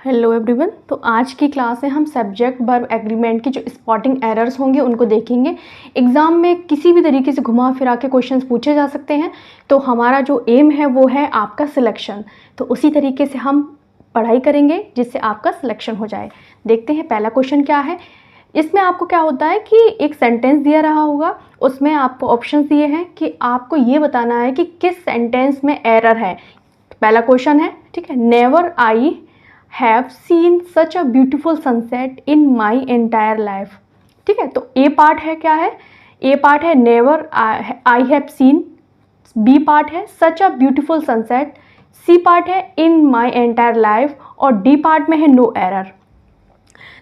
Hello everyone. तो आज की क्लास में हम सब्जेक्ट वर्ब एग्रीमेंट की जो स्पॉटिंग एरर्स होंगे उनको देखेंगे। एग्ज़ाम में किसी भी तरीके से घुमा फिरा के क्वेश्चंस पूछे जा सकते हैं, तो हमारा जो एम है वो है आपका सिलेक्शन। तो उसी तरीके से हम पढ़ाई करेंगे जिससे आपका सिलेक्शन हो जाए। देखते हैं पहला क्वेश्चन क्या है। इसमें आपको क्या होता है कि एक सेंटेंस दिया रहा होगा, उसमें आपको ऑप्शन दिए हैं कि आपको ये बताना है कि किस सेंटेंस में एरर है। पहला क्वेश्चन है, ठीक है, never I have seen such a beautiful sunset in my entire life. ठीक है, तो ए पार्ट है, क्या है, ए पार्ट है never I have seen, B part है such a beautiful sunset, C part है इन माई एंटायर लाइफ और डी पार्ट में है नो एरर।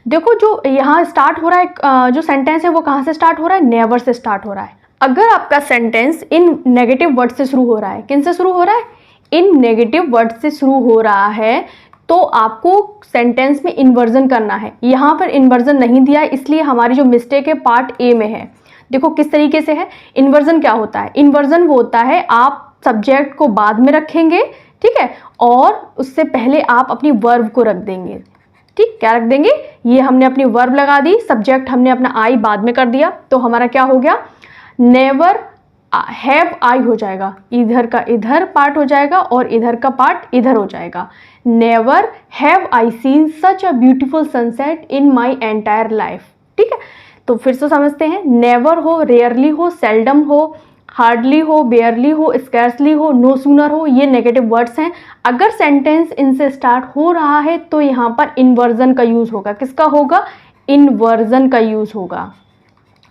देखो जो यहाँ स्टार्ट हो रहा है, जो सेंटेंस है वो कहाँ से स्टार्ट हो रहा है, नेवर से स्टार्ट हो रहा है। अगर आपका सेंटेंस इन नेगेटिव वर्ड से शुरू हो रहा है, किन से शुरू हो रहा है, इन नेगेटिव वर्ड से शुरू हो रहा है, तो आपको सेंटेंस में इन्वर्जन करना है। यहाँ पर इन्वर्जन नहीं दिया है, इसलिए हमारी जो मिस्टेक है पार्ट ए में है। देखो किस तरीके से है। इन्वर्जन क्या होता है, इन्वर्जन वो होता है आप सब्जेक्ट को बाद में रखेंगे, ठीक है, और उससे पहले आप अपनी वर्ब को रख देंगे। ठीक, क्या रख देंगे, ये हमने अपनी वर्ब लगा दी, सब्जेक्ट हमने अपना आई बाद में कर दिया, तो हमारा क्या हो गया, नेवर हैव आई हो जाएगा, इधर का इधर पार्ट हो जाएगा और इधर का पार्ट इधर हो जाएगा। Never have I seen such a beautiful sunset in my entire life. ठीक है, तो फिर से समझते हैं। नेवर हो, रेयरली हो, सेल्डम हो, हार्डली हो, बेयरली हो, स्कैर्सली हो, नो सूनर हो, ये नेगेटिव वर्ड्स हैं। अगर सेंटेंस इनसे स्टार्ट हो रहा है तो यहाँ पर इन्वर्जन का यूज होगा। किसका होगा, इन्वर्जन का यूज होगा।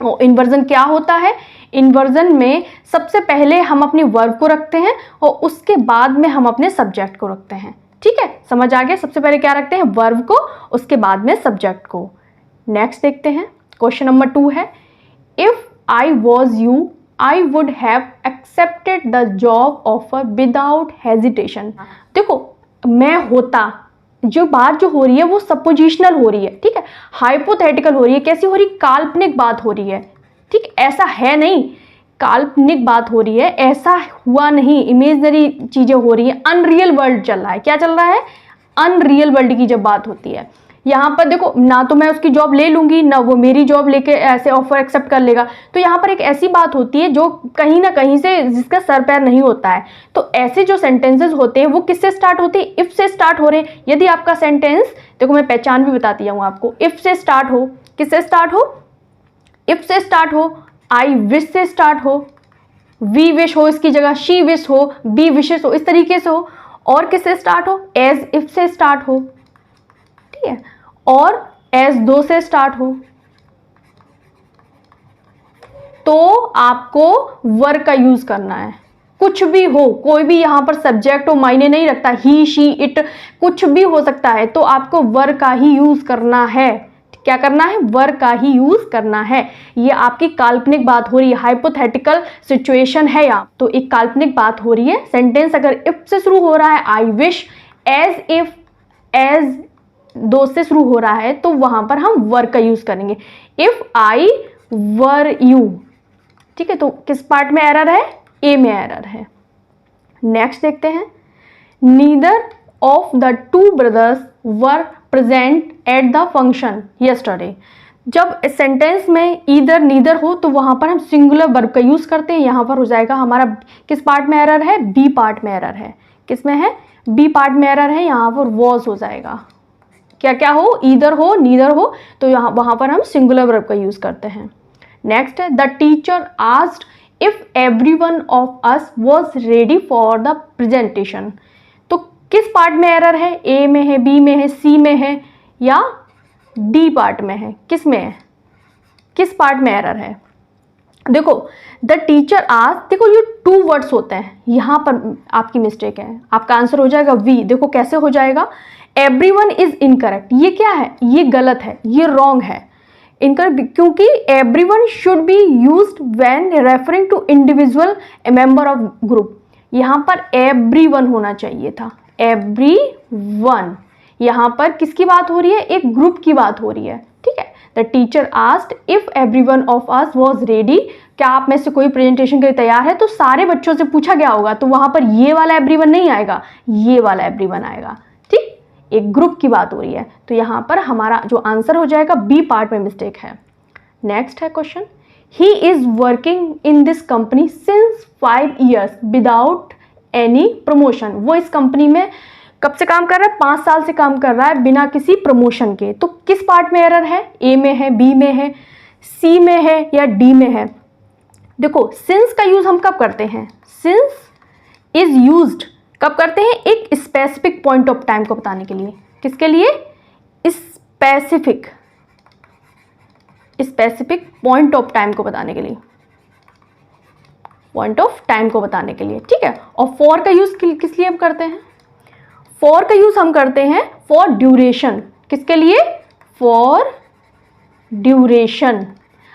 और इन्वर्जन क्या होता है, इन्वर्जन में सबसे पहले हम अपनी वर्ब को रखते हैं और उसके बाद में हम अपने सब्जेक्ट को रखते हैं। ठीक है, समझ आ गया। सबसे पहले क्या रखते हैं, वर्ब को, उसके बाद में सब्जेक्ट को। नेक्स्ट देखते हैं, क्वेश्चन नंबर 2 है, if I was you I would have accepted the job offer without hesitation. देखो मैं होता, जो बात जो हो रही है वो सपोजिशनल हो रही है, ठीक है, हाइपोथेटिकल हो रही है। कैसी हो रही, काल्पनिक बात हो रही है। ठीक, ऐसा है नहीं, काल्पनिक बात हो रही है, ऐसा हुआ नहीं, इमेजनरी चीजें हो रही है, अनरियल वर्ल्ड चल रहा है। क्या चल रहा है, अनरियल वर्ल्ड की जब बात होती है। यहाँ पर देखो, ना तो मैं उसकी जॉब ले लूंगी, ना वो मेरी जॉब लेके ऐसे ऑफर एक्सेप्ट कर लेगा। तो यहाँ पर एक ऐसी बात होती है जो कहीं ना कहीं से जिसका सर पैर नहीं होता है। तो ऐसे जो सेंटेंसेस होते हैं वो किससे स्टार्ट होते हैं, इफ से स्टार्ट हो रहे हैं। यदि आपका सेंटेंस, देखो मैं पहचान भी बताती हूँ आपको, इफ से स्टार्ट हो, किससे स्टार्ट हो, इफ से स्टार्ट हो, आई विश से स्टार्ट हो, वी विश हो इसकी जगह, शी विश हो, बी विशेस हो, इस तरीके से हो। और किससे स्टार्ट हो, एज इफ से स्टार्ट हो, ठीक है, और एज दो से स्टार्ट हो, तो आपको वर्ब का यूज करना है। कुछ भी हो, कोई भी यहां पर सब्जेक्ट हो, मायने नहीं रखता, ही शी इट कुछ भी हो सकता है, तो आपको वर्ब का ही यूज करना है। क्या करना है, वर्ब का ही यूज करना है। ये आपकी काल्पनिक बात हो रही है, हाइपोथेटिकल सिचुएशन है यहाँ, तो एक काल्पनिक बात हो रही है। सेंटेंस अगर इफ से शुरू हो रहा है, I wish, as if, as दो से शुरू हो रहा है, तो वहां पर हम वर्ब का यूज करेंगे, इफ आई वर यू। ठीक है, तो किस पार्ट में एरर है, ए में एरर है। नेक्स्ट देखते हैं, neither of the two brothers were present at the function yesterday. जब सेंटेंस में ईदर नीदर हो तो वहां पर हम सिंगुलर वर्ब का यूज करते हैं। यहां पर हो जाएगा हमारा, किस पार्ट में एरर है, बी पार्ट में एरर है। किस में है, बी पार्ट में एरर है, यहां पर वॉज हो जाएगा। क्या क्या हो, ईदर हो, नीदर हो, तो यहाँ वहां पर हम सिंगुलर वर्ब का यूज करते हैं। नेक्स्ट है, the teacher asked if everyone of us was ready for the presentation. तो किस पार्ट में एरर है, ए में है, बी में है, सी में है या डी पार्ट में है, किस में है, किस पार्ट में एरर है। देखो द टीचर आस्क्ड, देखो ये टू वर्ड्स होते हैं, यहां पर आपकी मिस्टेक है, आपका आंसर हो जाएगा वी। देखो कैसे हो जाएगा, एवरीवन इज इनकरेक्ट, ये क्या है, ये गलत है, ये रॉन्ग है, इनकरेक्ट, क्योंकि everyone should be used when referring to individual member of group. यहाँ पर एवरीवन होना चाहिए था, एवरीवन। यहाँ पर किसकी बात हो रही है, एक ग्रुप की बात हो रही है। ठीक है, the teacher asked if everyone of us was ready, क्या आप में से कोई प्रेजेंटेशन के लिए तैयार है। तो सारे बच्चों से पूछा गया होगा, तो वहां पर ये वाला एवरीवन नहीं आएगा, ये वाला एवरीवन आएगा। ठीक, एक ग्रुप की बात हो रही है। तो यहाँ पर हमारा जो आंसर हो जाएगा बी पार्ट में मिस्टेक है। नेक्स्ट है question, he is working in this company since 5 years without any promotion. वो इस कंपनी में कब से काम कर रहा है? 5 साल से काम कर रहा है बिना किसी प्रमोशन के। तो किस पार्ट में एरर है? ए में है, बी में है, सी में है या डी में है? देखो सिंस का यूज हम कब करते हैं? सिंस इज यूज्ड कब करते हैं? एक स्पेसिफिक पॉइंट ऑफ टाइम को बताने के लिए। किसके लिए? स्पेसिफिक पॉइंट ऑफ टाइम को बताने के लिए, पॉइंट ऑफ टाइम को बताने के लिए, ठीक है। और फॉर का यूज किस लिए हम करते हैं? फॉर का यूज हम करते हैं फॉर ड्यूरेशन। किसके लिए? For duration.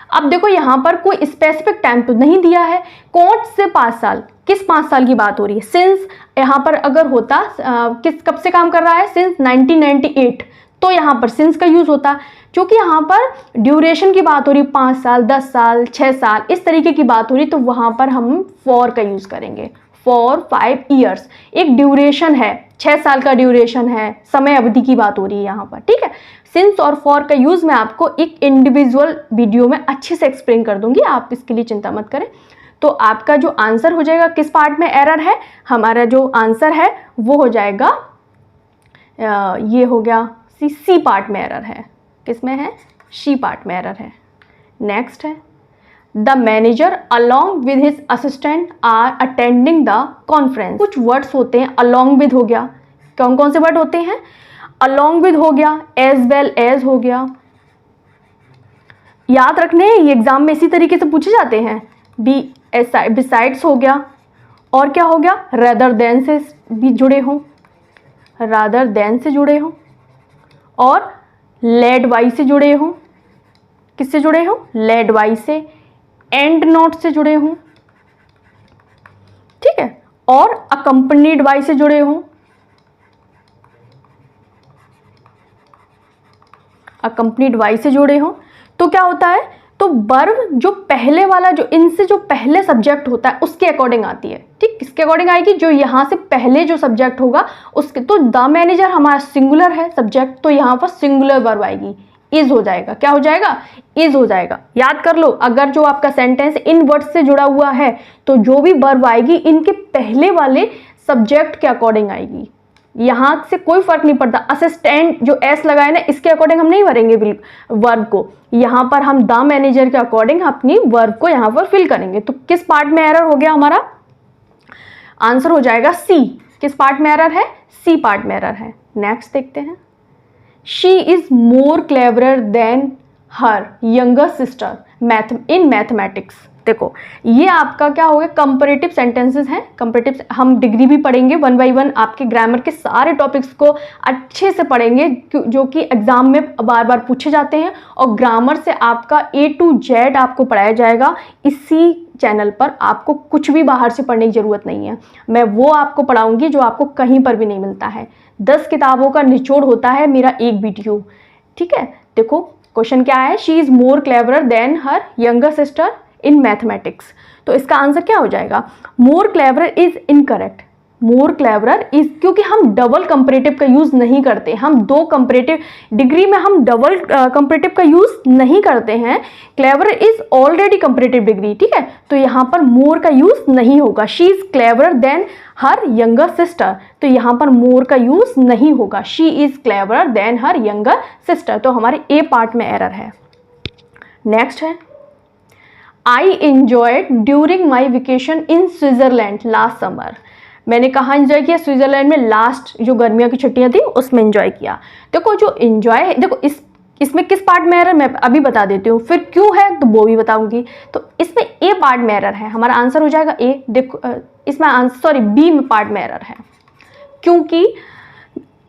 अब देखो यहां पर कोई स्पेसिफिक टाइम तो नहीं दिया है, कौन से 5 साल, किस 5 साल की बात हो रही है? सिंस यहां पर अगर होता कब से काम कर रहा है? सिंस 1998, तो यहां पर सिंस का यूज होता। क्योंकि यहां पर ड्यूरेशन की बात हो रही, 5 साल, 10 साल, 6 साल, इस तरीके की बात हो रही, तो वहां पर हम फॉर का यूज करेंगे। फॉर 5 years एक ड्यूरेशन है, 6 साल का ड्यूरेशन है, समय अवधि की बात हो रही है यहाँ पर, ठीक है। सिंस और फॉर का यूज मैं आपको एक इंडिविजुअल वीडियो में अच्छे से एक्सप्लेन कर दूंगी, आप इसके लिए चिंता मत करें। तो आपका जो आंसर हो जाएगा, किस पार्ट में एरर है? हमारा जो आंसर है वो हो जाएगा, ये हो गया सी पार्ट में एरर है। किसमें है? सी पार्ट में एरर है। नेक्स्ट है, the manager along with his assistant are attending the conference. कुछ वर्ड्स होते हैं, अलॉन्ग विद हो गया, कौन कौन से वर्ड होते हैं? अलॉन्ग विद हो गया, एज वेल एज हो गया। याद रखने ये एग्जाम में इसी तरीके से पूछे जाते हैं। बिसाइड्स हो गया, और क्या हो गया? रेदर देन से भी जुड़े हों, रादर देन से जुड़े हों, और लेड बाई से जुड़े हों। किससे जुड़े हों? लेड बाई से। एंड नोट से जुड़े हों, ठीक है, और अकम्पनीड बाई से जुड़े हों, अकम्पनीड बाई से जुड़े हों। तो क्या होता है? तो वर्ब जो पहले वाला, जो इनसे जो पहले सब्जेक्ट होता है उसके अकॉर्डिंग आती है, ठीक। किसके अकॉर्डिंग आएगी? जो यहाँ से पहले जो सब्जेक्ट होगा उसके। तो द मैनेजर हमारा सिंगुलर है सब्जेक्ट, तो यहाँ पर सिंगुलर वर्ब आएगी, इज हो जाएगा। क्या हो जाएगा? इज हो जाएगा। याद कर लो, अगर जो आपका सेंटेंस इन वर्ड से जुड़ा हुआ है तो जो भी वर्ब आएगी इनके पहले वाले सब्जेक्ट के अकॉर्डिंग आएगी। यहां से कोई फर्क नहीं पड़ता। असिस्टेंट जो एस लगाए ना, इसके अकॉर्डिंग हम नहीं भरेंगे वर्ब को, यहां पर हम द मैनेजर के अकॉर्डिंग अपनी वर्ब को यहां पर फिल करेंगे। तो किस पार्ट में एरर हो गया? हमारा आंसर हो जाएगा सी। किस पार्ट में एरर है? सी पार्ट में एरर है। नेक्स्ट देखते हैं, she is more cleverer than her younger sister in mathematics. देखो ये आपका क्या हो गया? कंपैरेटिव सेंटेंसेस हैं। कंपैरेटिव हम डिग्री भी पढ़ेंगे 1 by 1, आपके ग्रामर के सारे टॉपिक्स को अच्छे से पढ़ेंगे जो कि एग्जाम में बार बार पूछे जाते हैं, और ग्रामर से आपका A to Z आपको पढ़ाया जाएगा इसी चैनल पर। आपको कुछ भी बाहर से पढ़ने की ज़रूरत नहीं है, मैं वो आपको पढ़ाऊंगी जो आपको कहीं पर भी नहीं मिलता है। 10 किताबों का निचोड़ होता है मेरा एक वीडियो, ठीक है। देखो क्वेश्चन क्या है? She is more cleverer than her younger sister in mathematics. तो इसका आंसर क्या हो जाएगा? More cleverer is incorrect. More cleverer is, क्योंकि हम डबल कंपैरेटिव का यूज नहीं करते, हम दो कंपैरेटिव डिग्री में हम डबल कंपैरेटिव का यूज नहीं करते हैं। Cleverer is already comparative degree, ठीक है, तो यहां पर मोर का यूज नहीं होगा। She is cleverer than her younger sister, तो यहां पर मोर का यूज नहीं होगा। She is cleverer than her younger sister, तो हमारे ए पार्ट में एरर है। नेक्स्ट है, I enjoyed during my vacation in Switzerland last summer. मैंने कहाँ एंजॉय किया? स्विट्जरलैंड में, लास्ट जो गर्मियों की छुट्टियां थी उसमें एंजॉय किया। देखो जो एंजॉय है, देखो इसमें किस पार्ट में एरर मैं अभी बता देती हूँ, फिर क्यों है तो वो भी बताऊंगी। तो इसमें ए पार्ट में एरर है, हमारा आंसर हो जाएगा ए। देखो इसमें आंसर, सॉरी, बी में पार्ट में एरर है, क्योंकि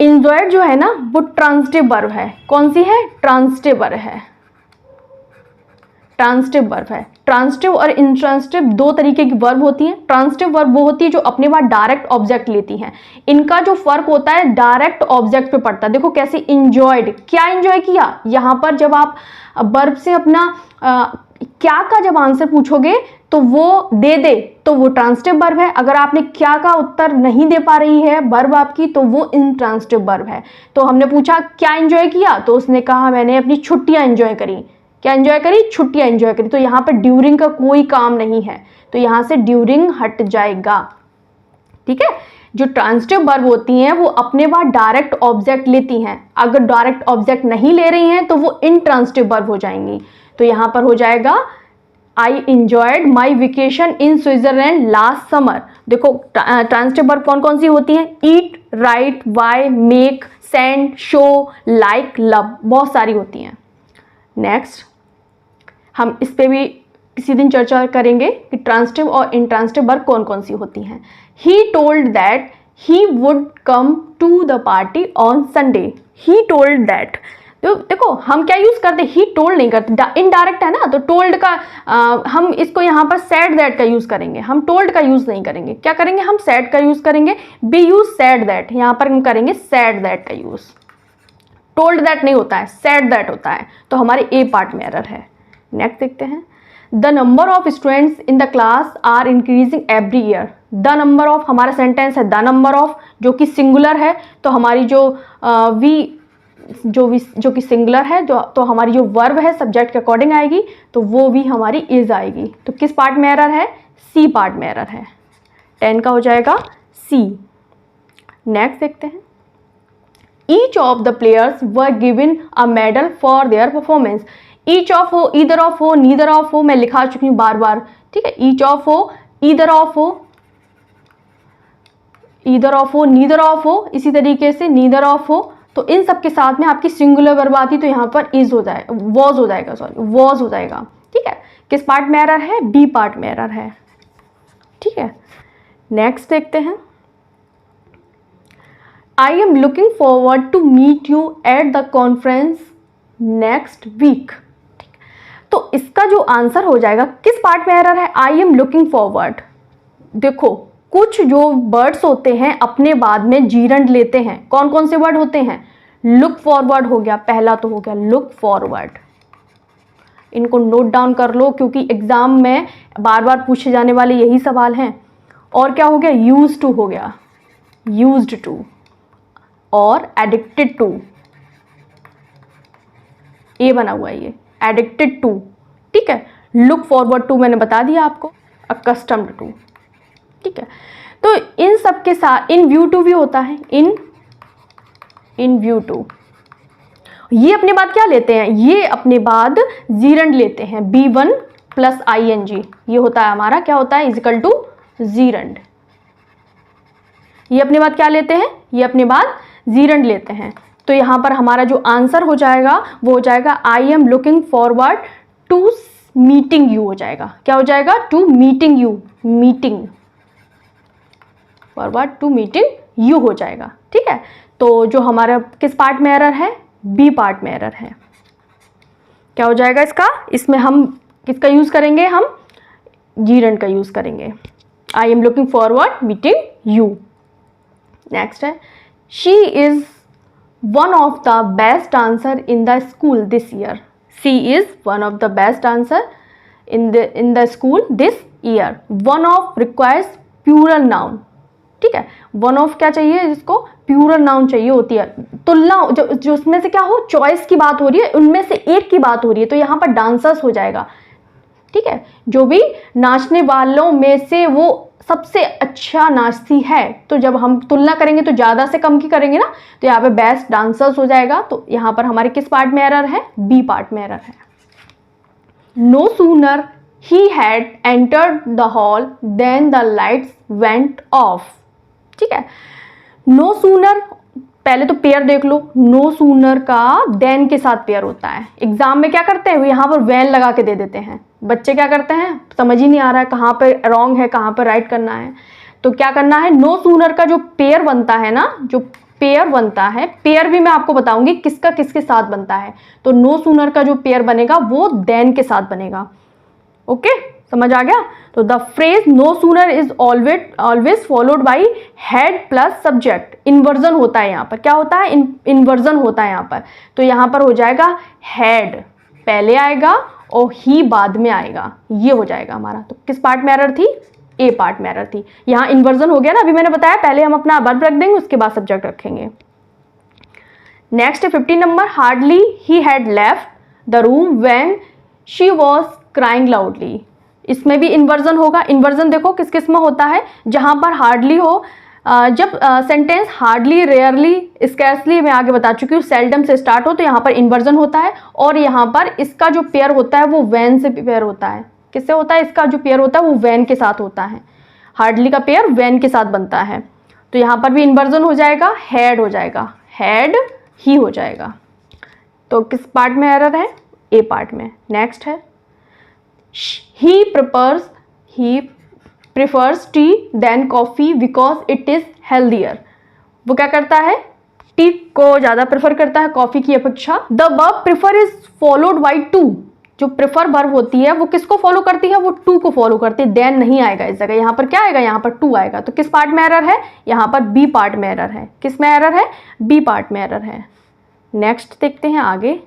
एंजॉयड जो है ना वो ट्रांजिटिव वर्ब है। कौन सी है? ट्रांजिटिव वर्ब है, ट्रांजिटिव वर्ब है। ट्रांजिटिव और इंट्रांजिटिव दो तरीके की वर्ब होती हैं। ट्रांजिटिव वर्ब वो होती है जो अपने बाद डायरेक्ट ऑब्जेक्ट लेती हैं। इनका जो फर्क होता है डायरेक्ट ऑब्जेक्ट पे पड़ता है। देखो कैसे, इंजॉयड, क्या इंजॉय किया? यहाँ पर जब आप वर्ब से अपना क्या का जब आंसर पूछोगे तो वो दे दे तो वो ट्रांजिटिव वर्ब है। अगर आपने क्या का उत्तर नहीं दे पा रही है वर्ब आपकी, तो वो इंट्रांजिटिव वर्ब है। तो हमने पूछा क्या एंजॉय किया, तो उसने कहा मैंने अपनी छुट्टियां एंजॉय करी। क्या एंजॉय करी? छुट्टियां एंजॉय करी। तो यहाँ पर ड्यूरिंग का कोई काम नहीं है, तो यहाँ से ड्यूरिंग हट जाएगा। ठीक है, जो ट्रांजिटिव वर्ब होती हैं वो अपने बाद डायरेक्ट ऑब्जेक्ट लेती हैं। अगर डायरेक्ट ऑब्जेक्ट नहीं ले रही हैं तो वो इंट्रांजिटिव वर्ब हो जाएंगी। तो यहाँ पर हो जाएगा I enjoyed my vacation in Switzerland last summer. देखो ट्रांजिटिव वर्ब कौन कौन सी होती हैं? Eat, write, why, make, send, show, like, love, बहुत सारी होती हैं। नेक्स्ट हम इस पे भी किसी दिन चर्चा करेंगे कि ट्रांजिटिव और इंट्रांजिटिव वर्ब कौन कौन सी होती हैं। He told that he would come to the party on Sunday. He told that, तो देखो हम क्या यूज करते हैं? ही टोल्ड नहीं करते, इनडायरेक्ट है ना, तो टोल्ड का हम इसको यहाँ पर सेड दैट का यूज करेंगे, हम टोल्ड का यूज नहीं करेंगे। क्या करेंगे? हम सेड का यूज करेंगे। बी यूज सेड दैट, यहाँ पर हम करेंगे सेड दैट का यूज। टोल्ड दैट नहीं होता है, सेड दैट होता है। तो हमारे ए पार्ट में एरर है। नेक्स्ट देखते हैं, the number of students in the class are increasing every year. The number of हमारा सेंटेंस है द नंबर ऑफ, जो कि सिंगुलर है, तो हमारी जो जो कि सिंगुलर है, तो हमारी जो वर्ब है सब्जेक्ट के अकॉर्डिंग आएगी, तो वो भी हमारी इज आएगी। तो किस पार्ट में एरर है? सी पार्ट में एरर है। 10 का हो जाएगा सी। नेक्स्ट देखते हैं, each of the players were given a medal for their performance. Each of हो, ईदर ऑफ हो, नीदर ऑफ हो, मैं लिखा चुकी हूँ बार बार। ठीक है, ईच ऑफ हो, ईदर ऑफ हो, ईदर ऑफ हो, नीदर ऑफ हो, इसी तरीके से नीदर ऑफ हो, तो इन सब के साथ में आपकी सिंगुलर वर्ब आती, तो यहाँ पर इज हो जाएगा, वॉज हो जाएगा, सॉरी वॉज हो जाएगा। ठीक है, किस पार्ट में एरर है? बी पार्ट में एरर है। ठीक है, नेक्स्ट देखते हैं, I am looking forward to meet you at the conference next week. तो इसका जो आंसर हो जाएगा, किस पार्ट में एरर है? आई एम लुकिंग फॉरवर्ड। देखो कुछ जो वर्ड्स होते हैं अपने बाद में जीरंड लेते हैं। कौन कौन से वर्ड होते हैं? लुक फॉरवर्ड हो गया, पहला तो हो गया लुक फॉरवर्ड। इनको नोट डाउन कर लो, क्योंकि एग्जाम में बार बार पूछे जाने वाले यही सवाल हैं। और क्या हो गया? यूज टू हो गया, यूज्ड टू, और एडिक्टेड टू, ये बना हुआ है ये एडिक्टेड टू। ठीक है, लुक फॉरवर्ड टू मैंने बता दिया आपको, अकस्टम्ड टू। ठीक है, तो इन सब के साथ इन व्यू टू भी होता है, इन व्यू टू। ये अपने बाद क्या लेते हैं? ये अपने बाद जीरंड लेते हैं, B1 प्लस ING। ये होता है हमारा, क्या होता है? Is equal to gerund. ये अपने बाद क्या लेते हैं? ये अपने बाद जीरंड लेते हैं। तो यहाँ पर हमारा जो आंसर हो जाएगा वो हो जाएगा I am looking forward to meeting you हो जाएगा। क्या हो जाएगा? To meeting you, meeting, forward to meeting you हो जाएगा। ठीक है, तो जो हमारा किस पार्ट में एरर है? बी पार्ट में एरर है। क्या हो जाएगा इसका? इसमें हम किसका यूज करेंगे? हम जीरंड का यूज करेंगे। I am looking forward meeting you. Next है, she is one of the best dancer in the school this year. She is one of the best dancer in the school this year। One of requires plural noun. ठीक है, one of क्या चाहिए? इसको plural noun चाहिए होती है। तुलना जो उसमें से क्या हो, चॉइस की बात हो रही है, उनमें से एक की बात हो रही है, तो यहाँ पर डांसर्स हो जाएगा। ठीक है, जो भी नाचने वालों में से वो सबसे अच्छा नाचती है, तो जब हम तुलना करेंगे तो ज़्यादा से कम की करेंगे ना, तो यहाँ पे बेस्ट डांसर्स हो जाएगा। तो यहाँ पर हमारे किस पार्ट में एरर है? बी पार्ट में एरर है। No sooner he had entered the hall then the lights went off. ठीक है, नो सूनर, पहले तो पेयर देख लो, नो सूनर का देन के साथ पेयर होता है। एग्जाम में क्या करते हैं? यहाँ पर वैन लगा के दे देते हैं। बच्चे क्या करते हैं? समझ ही नहीं आ रहा है कहाँ पे रॉन्ग है, कहाँ पे राइट करना है। तो क्या करना है? नो सूनर का जो पेयर बनता है ना, जो पेयर बनता है, पेयर भी मैं आपको बताऊंगी किसका किसके साथ बनता है। तो नो सूनर का जो पेयर बनेगा वो देन के साथ बनेगा। ओके, समझ आ गया? तो the phrase no sooner is always followed by had plus subject. Inversion होता है यहाँ पर। क्या होता है? इन्वर्जन होता है यहाँ पर। तो यहाँ पर हो जाएगा हैड पहले आएगा और ही बाद में आएगा, ये हो जाएगा हमारा। तो किस पार्ट में एरर थी? ए पार्ट में एरर थी। यहाँ इन्वर्जन हो गया ना, अभी मैंने बताया, पहले हम अपना वर्ब रख देंगे, उसके बाद सब्जेक्ट रखेंगे। Next 15 number, hardly he had left the room when she was crying loudly. इसमें भी इन्वर्जन होगा। इन्वर्जन देखो किस किस में होता है, जहां पर हार्डली हो, जब सेंटेंस हार्डली, रेयरली, स्कैर्सली मैं आगे बता चुकी हूँ, सेल्डम से स्टार्ट हो तो यहाँ पर इन्वर्जन होता है। और यहाँ पर इसका जो पेयर होता है वो वैन से पेयर होता है। किससे होता है? इसका जो पेयर होता है वो वैन के साथ होता है। हार्डली का पेयर वैन के साथ बनता है, तो यहाँ पर भी इन्वर्जन हो जाएगा, हैड हो जाएगा, हैड ही हो जाएगा। तो किस पार्ट में एरर है? ए पार्ट में। नेक्स्ट है, he prefers tea than coffee because it is healthier. वो क्या करता है? टी को ज्यादा प्रेफर करता है कॉफी की अपेक्षा। The verb prefer is followed by two. जो प्रेफर वर्ब होती है वो किसको फॉलो करती है? वो टू को फॉलो करती है। देन नहीं आएगा इस जगह, यहाँ पर क्या आएगा? यहाँ पर टू आएगा। तो किस पार्ट में एरर है? यहाँ पर बी पार्ट में एरर है। किस में एरर है? बी पार्ट में एरर है। नेक्स्ट देखते हैं आगे।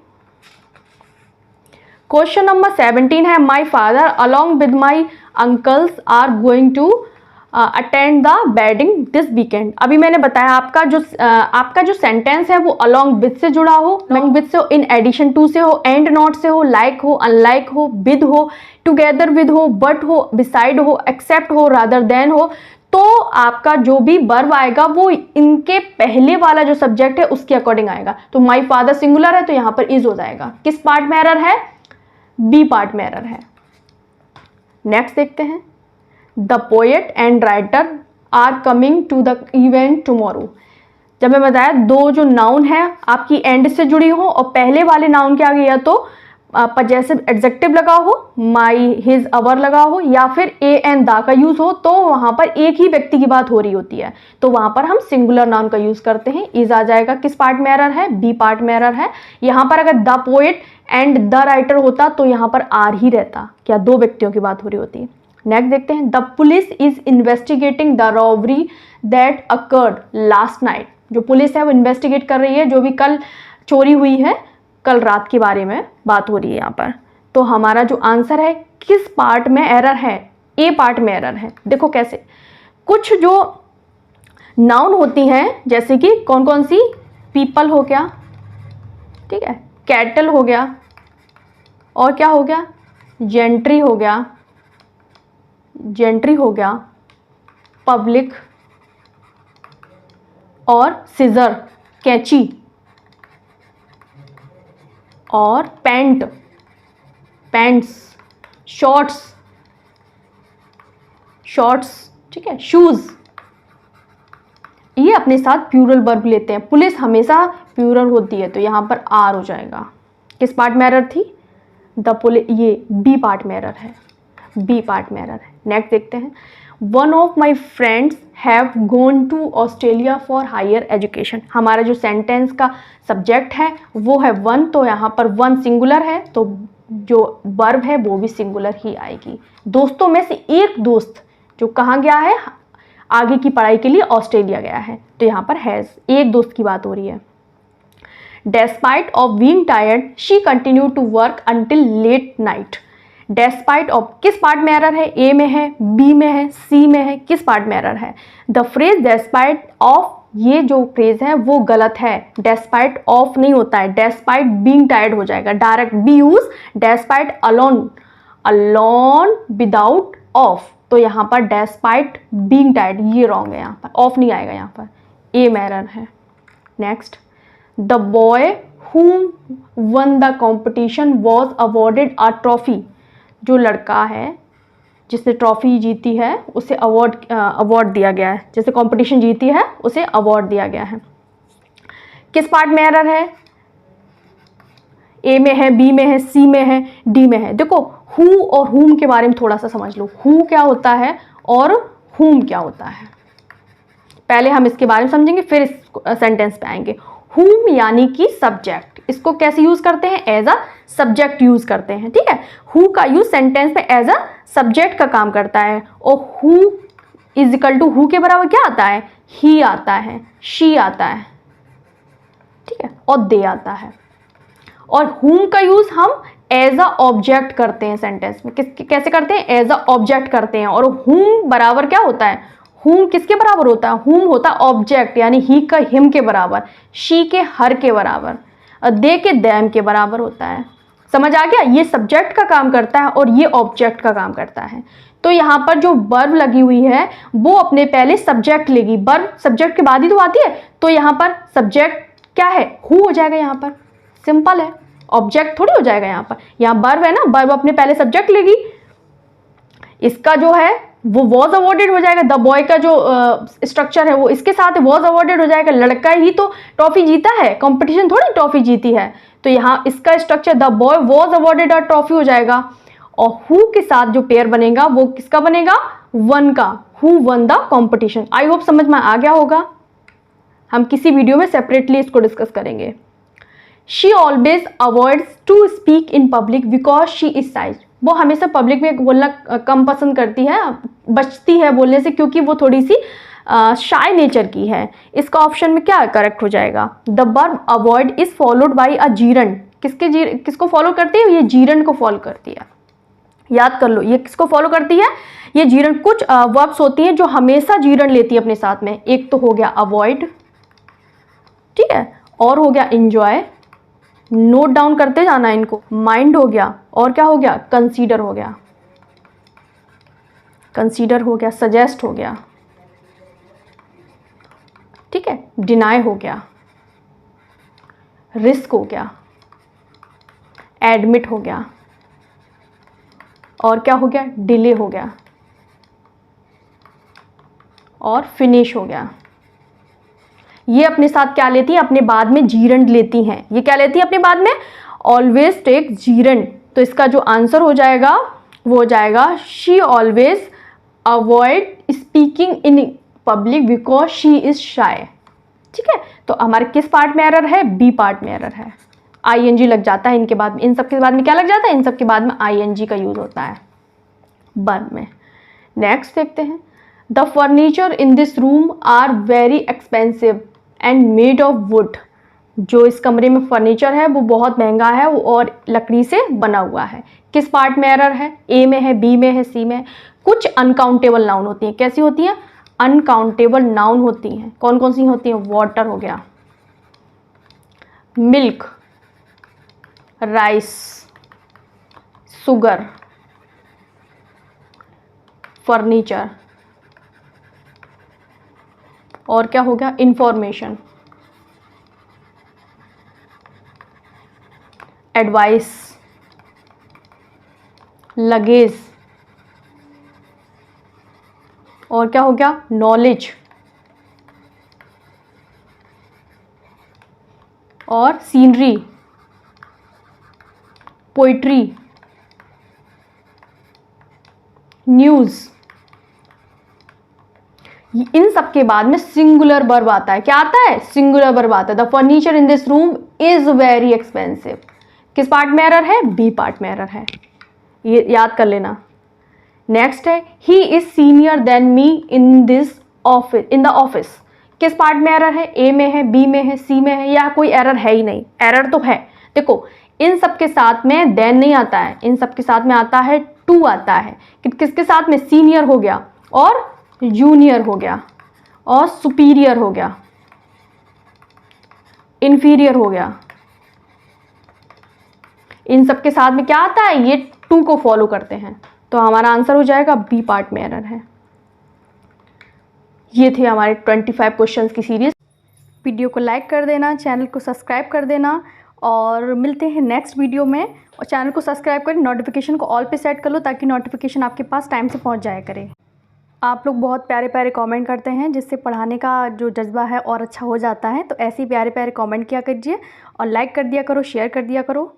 क्वेश्चन नंबर 17 है, my father along with my uncles are going to attend the wedding this weekend. अभी मैंने बताया आपका जो सेंटेंस है वो अलॉन्ग विद से जुड़ा हो, अलॉन्ग विद से हो, इन एडिशन टू से हो, एंड नॉट से हो, लाइक हो, अनलाइक हो, विद हो, टुगेदर विद हो, बट हो, बिसाइड हो, एक्सेप्ट हो, रादर देन हो, तो आपका जो भी वर्ब आएगा वो इनके पहले वाला जो सब्जेक्ट है उसके अकॉर्डिंग आएगा। तो माई फादर सिंगुलर है तो यहाँ पर इज हो जाएगा। किस पार्ट में एरर है? बी पार्ट में एरर है। नेक्स्ट देखते हैं, the poet and writer are coming to the event tomorrow. जब मैं बताया दो जो नाउन है आपकी एंड से जुड़ी हो और पहले वाले नाउन के आगे या तो पजेसिव एडजेक्टिव लगा हो, माई, हिज, अवर लगा हो, या फिर ए एंड दा का यूज हो, तो वहां पर एक ही व्यक्ति की बात हो रही होती है, तो वहां पर हम सिंगुलर नाउन का यूज करते हैं। इज आ जाएगा। किस पार्ट में एरर है? बी पार्ट में एरर है। यहां पर अगर the poet and the writer होता तो यहां पर आर ही रहता, क्या दो व्यक्तियों की बात हो रही होती है। नेक्स्ट देखते हैं, the police is investigating the robbery that occurred last night. जो पुलिस है वो इन्वेस्टिगेट कर रही है जो भी कल चोरी हुई है, कल रात के बारे में बात हो रही है यहाँ पर। तो हमारा जो आंसर है किस पार्ट में एरर है? ए पार्ट में एरर है। देखो कैसे, कुछ जो नाउन होती हैं जैसे कि कौन कौन सी, पीपल हो गया, ठीक है, कैटल हो गया, और क्या हो गया? जेंट्री हो गया, पब्लिक, और सिजर, कैंची, और पैंट्स, शॉर्ट्स, ठीक है, शूज, ये अपने साथ प्लूरल वर्ब लेते हैं। पुलिस हमेशा प्लूरल होती है तो यहां पर आर हो जाएगा। किस पार्ट में एरर थी? द पुलिस, ये बी पार्ट में एरर है, बी पार्ट में एरर है। नेक्स्ट देखते हैं, one of my friends have gone to Australia for higher education. हमारा जो सेंटेंस का सब्जेक्ट है वो है वन, तो यहाँ पर वन सिंगुलर है तो जो वर्ब है वो भी सिंगुलर ही आएगी। दोस्तों में से एक दोस्त जो कहाँ गया है? आगे की पढ़ाई के लिए ऑस्ट्रेलिया गया है, तो यहाँ पर हैज़, एक दोस्त की बात हो रही है। Despite of being tired she continue to work until late night. Despite of किस पार्ट में एरर है? ए में है, बी में है, सी में है, किस पार्ट में एरर है? द फ्रेज डेस्पाइट ऑफ, ये जो फ्रेज है वो गलत है, डेस्पाइट ऑफ नहीं होता है, डेस्पाइट बीइंग टायर्ड हो जाएगा, direct B use, despite alone without of, तो यहाँ पर डेस्पाइट बीइंग टायर्ड, ये रॉन्ग है, यहाँ पर ऑफ नहीं आएगा, यहाँ पर ए में एरर है। Next, the boy whom won the competition was awarded a trophy। जो लड़का है जिसने ट्रॉफी जीती है उसे अवार्ड दिया गया है, जैसे कंपटीशन जीती है उसे अवार्ड दिया गया है। किस पार्ट में एरर है? ए में है, बी में है, सी में है, डी में है। देखो हु और हुम के बारे में थोड़ा सा समझ लो, हु क्या होता है और हुम क्या होता है। पहले हम इसके बारे में समझेंगे फिर इस सेंटेंस पे आएंगे। हुम यानी कि सब्जेक्ट, इसको कैसे यूज करते हैं? एज अ सब्जेक्ट यूज करते हैं, ठीक है। हु का यूज सेंटेंस में एज अ सब्जेक्ट का काम करता है, और who is equal to who के बराबर क्या आता है? ही आता है, शी आता है, ठीक है, और दे आता है। और हुम का यूज हम एज अ ऑब्जेक्ट करते हैं सेंटेंस में। कैसे करते हैं? एज अ ऑब्जेक्ट करते हैं। और हुम बराबर क्या होता है? हुम किसके बराबर होता है? हुम होता है ऑब्जेक्ट, यानी ही का हिम के बराबर, शी के हर के बराबर, दे के दैम के बराबर होता है। समझ आ गया? ये सब्जेक्ट का काम करता है और ये ऑब्जेक्ट का काम करता है। तो यहाँ पर जो वर्ब लगी हुई है वो अपने पहले सब्जेक्ट लेगी। वर्ब सब्जेक्ट के बाद ही तो आती है, तो यहाँ पर सब्जेक्ट क्या है? हु हो जाएगा। यहाँ पर सिंपल है, ऑब्जेक्ट थोड़ी हो जाएगा। यहाँ पर यहाँ वर्ब है ना, वर्ब अपने पहले सब्जेक्ट लेगी। इसका जो है वो वॉज अवॉर्डेड हो जाएगा। द बॉय का जो स्ट्रक्चर है वो इसके साथ वॉज अवॉर्डेड हो जाएगा। लड़का ही तो ट्रॉफी जीता है, कंपटीशन थोड़ी ट्रॉफी जीती है। तो यहाँ इसका structure the boy was awarded a trophy हो जाएगा। और हु के साथ जो पेयर बनेगा वो किसका बनेगा? वन का। Who one the competition. I hope समझ में आ गया होगा। हम किसी वीडियो में सेपरेटली इसको डिस्कस करेंगे। She always avoids to speak in public because she is shy. वो हमेशा पब्लिक में बोलना कम पसंद करती है, बचती है बोलने से, क्योंकि वो थोड़ी सी शाय नेचर की है। इसका ऑप्शन में क्या करेक्ट हो जाएगा? The verb avoid is followed by a gerund. किसको फॉलो करती है? ये जीरंड को फॉलो करती है। याद कर लो, ये किसको फॉलो करती है? ये जीरंड। कुछ वर्ब्स होती हैं जो हमेशा जीरंड लेती है अपने साथ में। एक तो हो गया अवॉइड, ठीक है, और हो गया इंजॉय, नोट डाउन करते जाना इनको। माइंड हो गया, और क्या हो गया? कंसीडर हो गया। कंसीडर हो गया, सजेस्ट हो गया, ठीक है, डिनाई हो गया, रिस्क हो गया, एडमिट हो गया, और क्या हो गया? डिले हो गया, और फिनिश हो गया। ये अपने साथ क्या लेती है? अपने बाद में जीरंड लेती हैं। ये क्या लेती है अपने बाद में? Always take gerund. तो इसका जो आंसर हो जाएगा वो हो जाएगा she always avoid speaking in public because she is shy. ठीक है, तो हमारे किस पार्ट में एरर है? बी पार्ट में एरर है। आईएनजी लग जाता है इनके बाद में। इन सब के बाद में क्या लग जाता है? इन सब के बाद में आईएनजी का यूज होता है वर्ब में। नेक्स्ट देखते हैं। The furniture in this room are very expensive and made of wood. जो इस कमरे में फर्नीचर है वो बहुत महंगा है और लकड़ी से बना हुआ है। किस पार्ट में एरर है? ए में है, बी में है, सी में है। कुछ अनकाउंटेबल नाउन होती हैं। कैसी होती हैं? अनकाउंटेबल नाउन होती हैं। कौन कौन सी होती हैं? वाटर हो गया, मिल्क, राइस, शुगर, फर्नीचर, और क्या हो गया? इंफॉर्मेशन, एडवाइस, लगेज, और क्या हो गया? नॉलेज, और सीनरी, पोइट्री, न्यूज़। इन सब के बाद में सिंगुलर वर्ब आता है। क्या आता है? सिंगुलर वर्ब आता है। The furniture in this room is very expensive. किस पार्ट में एरर है? बी पार्ट में एरर है, ये याद कर लेना। नेक्स्ट है he is senior than me in this office, in the office. किस पार्ट में एरर है? ए में है, बी में है, सी में है, या कोई एरर है ही नहीं? एरर तो है। देखो, इन सब के साथ में देन नहीं आता है, इन सब के साथ में आता है टू आता है। किसके साथ में? सीनियर हो गया, और जूनियर हो गया, और सुपीरियर हो गया, इंफीरियर हो गया। इन सब के साथ में क्या आता है? ये टू को फॉलो करते हैं। तो हमारा आंसर हो जाएगा बी पार्ट में एरर है। ये थे हमारे 25 क्वेश्चंस की सीरीज। वीडियो को लाइक कर देना, चैनल को सब्सक्राइब कर देना, और मिलते हैं नेक्स्ट वीडियो में। और चैनल को सब्सक्राइब कर नोटिफिकेशन को ऑल पे सेट कर लो, ताकि नोटिफिकेशन आपके पास टाइम से पहुंच जाया करे। आप लोग बहुत प्यारे प्यारे कमेंट करते हैं, जिससे पढ़ाने का जो जज्बा है और अच्छा हो जाता है। तो ऐसे ही प्यारे प्यारे कमेंट किया कीजिए, और लाइक कर दिया करो, शेयर कर दिया करो।